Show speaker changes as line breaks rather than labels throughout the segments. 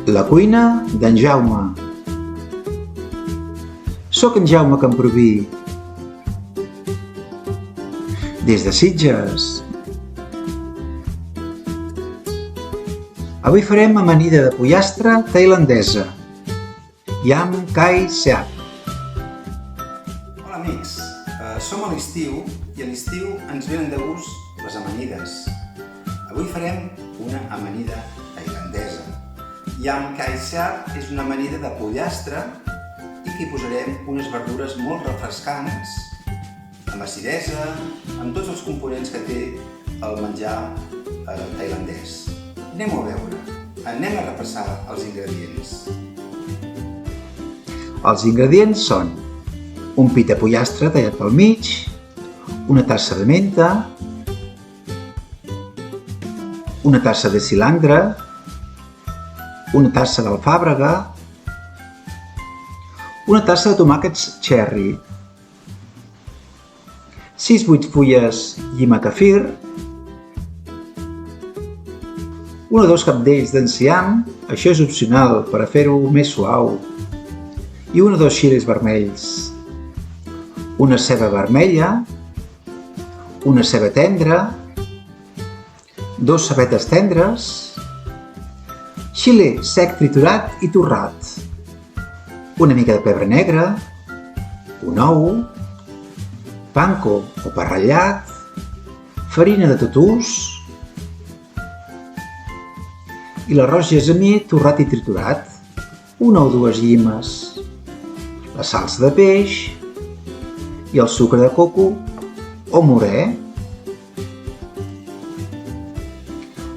La cuina d'en Jaume. Soc en Jaume Camproví. Des de Sitges. Avui farem amanida de pollastre tailandesa. Yam Kai Seap.
Hola amics, som a l'estiu i a l'estiu ens venen de gust les amanides. Avui farem una amanida tailandesa. Yam Kai Seap és una amanida de pollastre i que hi posarem unes verdures molt refrescants, amb acidesa, amb tots els components que té el menjar tailandès. Anem a veure, anem a repassar els ingredients.
Els ingredients són un pit de pollastre tallat pel mig, una tassa de menta, una tassa de cilantre, una tassa d'alfàbrega, una tassa de tomàquets cherry, 6-8 fulles llima kefir, 1 o 2 cabdells d'enciam, això és opcional per a fer-ho més suau, i 1 o 2 xilis vermells, una ceba vermella, una ceba tendra, 2 cebetes tendres, xili sec triturat i torrat, una mica de pebre negre, un ou, panko o pa ratllat, farina de tot ús i l'arròs gessamí torrat i triturat, 1 o 2 llimes, la salsa de peix i el sucre de coco o morè.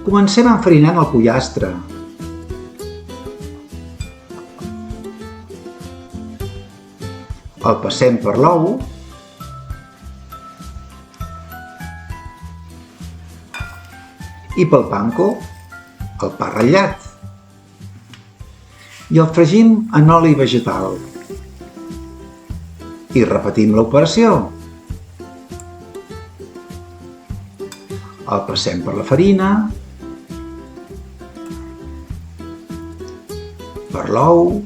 Comencem enfarinant el pollastre. El passem per l'ou i pel panko, el pa ratllat, i el fregim en oli vegetal. I repetim l'operació. El passem per la farina, per l'ou,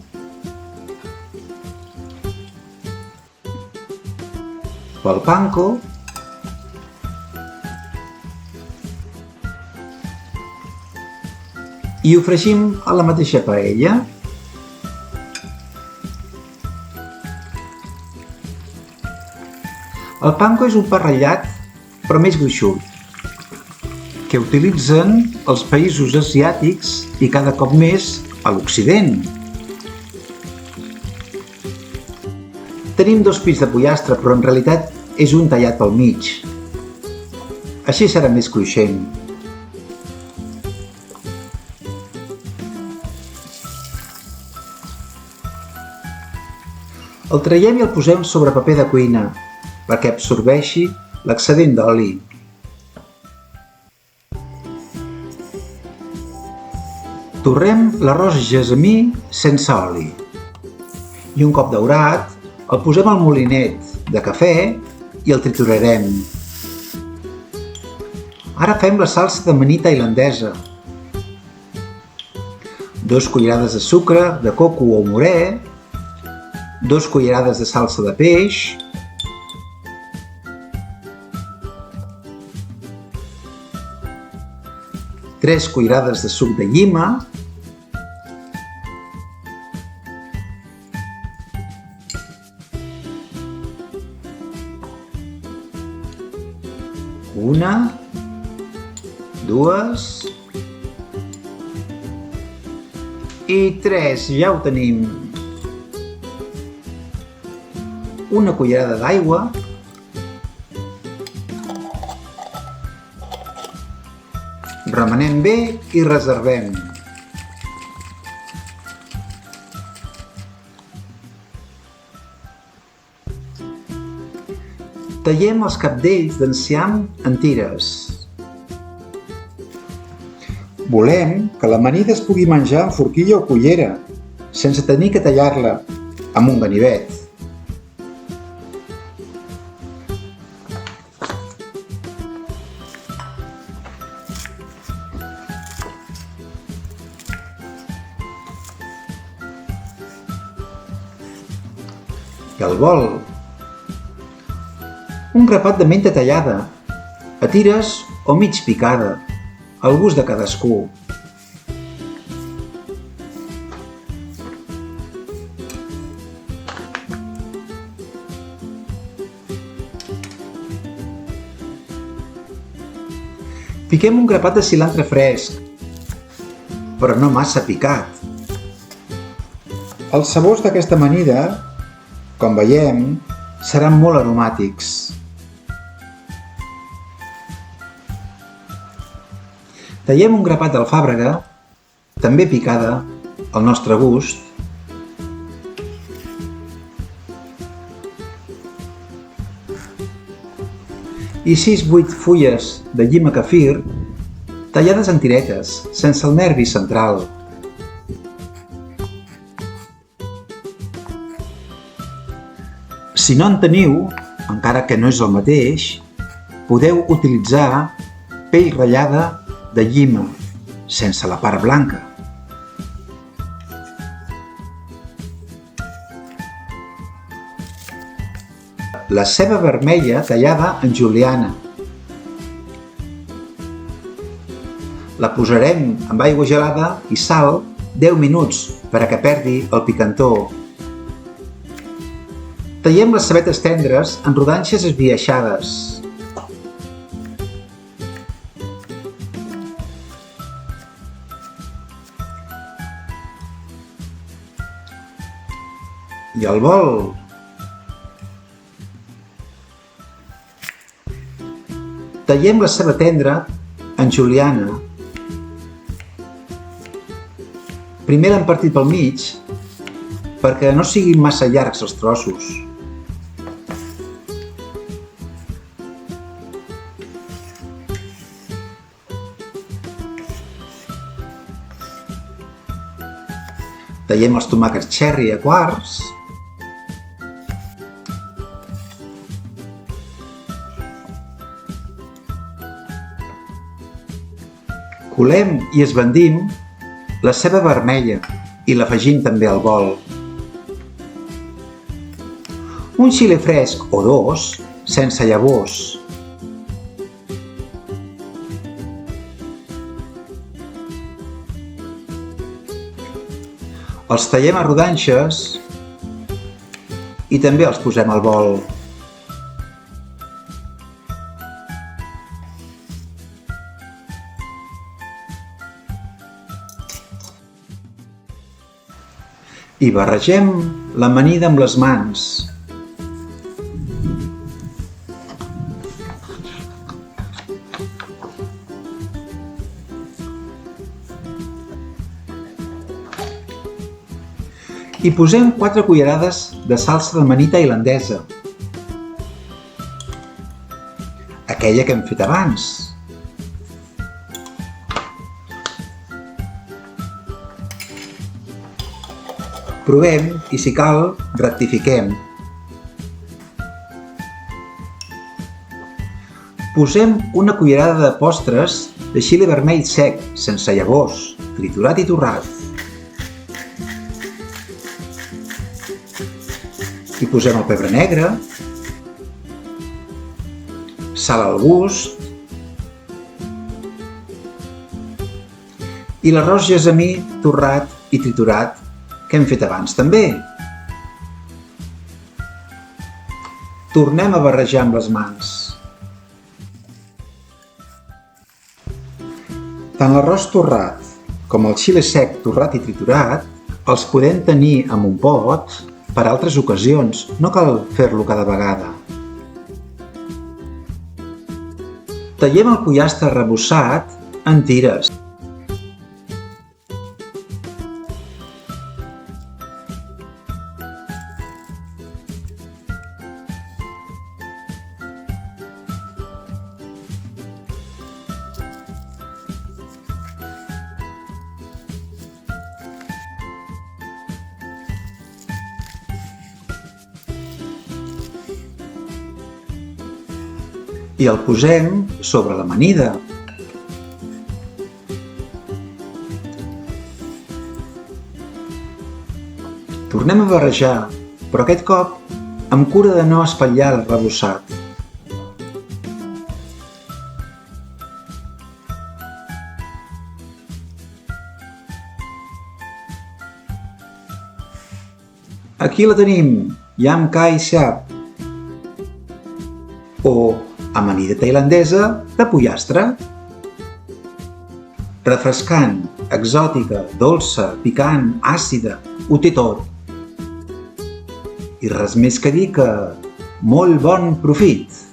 pel panko i ho fregim a la mateixa paella. El panko és un pa ratllat, però més gruixut, que utilitzen els països asiàtics i cada cop més a l'Occident. Tenim 2 pits de pollastre, però en realitat és un tallat pel mig. Així serà més cruixent. El traiem i el posem sobre paper de cuina, perquè absorbeixi l'excedent d'oli. Torrem l'arròs gessamí sense oli. I un cop daurat, el posem al molinet de cafè i el triturarem. Ara fem la salsa d'amaní tailandesa. 2 cullerades de sucre, de coco o morè, 2 cullerades de salsa de peix, 3 cullerades de suc de llima, una, 2 i 3, ja ho tenim. Una cullerada d'aigua, remenem bé i reservem. Tallem els cabdells d'enciam en tires. Volem que l'amanida es pugui menjar amb forquilla o cullera, sense tenir que tallar-la amb un ganivet. i al bol. Un grapat de menta tallada, a tires o mig picada, al gust de cadascú. Piquem un grapat de cilantre fresc, però no massa picat. Els sabors d'aquesta amanida, com veiem, seran molt aromàtics. Tallem un grapat d'alfàbrega, també picada, al nostre gust. I 6-8 fulles de llima kefir tallades en tiretes, sense el nervi central. Si no en teniu, encara que no és el mateix, podeu utilitzar pell ratllada de llima, sense la part blanca. La ceba vermella tallada en juliana. La posarem amb aigua gelada i sal 10 minuts perquè perdi el picantor. Tallem les cebetes tendres en rodanxes esbiaixades. I al bol. Tallem la ceba tendra en juliana. Primer l'hem partit pel mig perquè no siguin massa llargs els trossos. Tallem els tomàquets cherry a quarts. Colem i esbandim la ceba vermella i l'afegim també al bol. Un xile fresc o dos, sense llavors. Els tallem a rodanxes i també els posem al bol. I barregem l'amanida amb les mans. Hi posem 4 cullerades de salsa d'amanida tailandesa, aquella que hem fet abans. Provem i, si cal, rectifiquem. Posem una cullerada de postres de xile vermell sec, sense llavors, triturat i torrat. Hi posem el pebre negre, sal al gust i l'arròs gessamí torrat i triturat que hem fet abans també. Tornem a barrejar amb les mans. Tant l'arròs torrat com el xile sec torrat i triturat els podem tenir en un pot per a altres ocasions, no cal fer-lo cada vegada. Tallem el pollastre arrebossat en tires. I el posem sobre l'amanida. Tornem a barrejar, però aquest cop amb cura de no espatllar el rebrossat. Aquí la tenim, Yam Kai Shap, o amanida tailandesa de pollastre. Refrescant, exòtica, dolça, picant, àcida, ho té tot. I res més que dir que molt bon profit!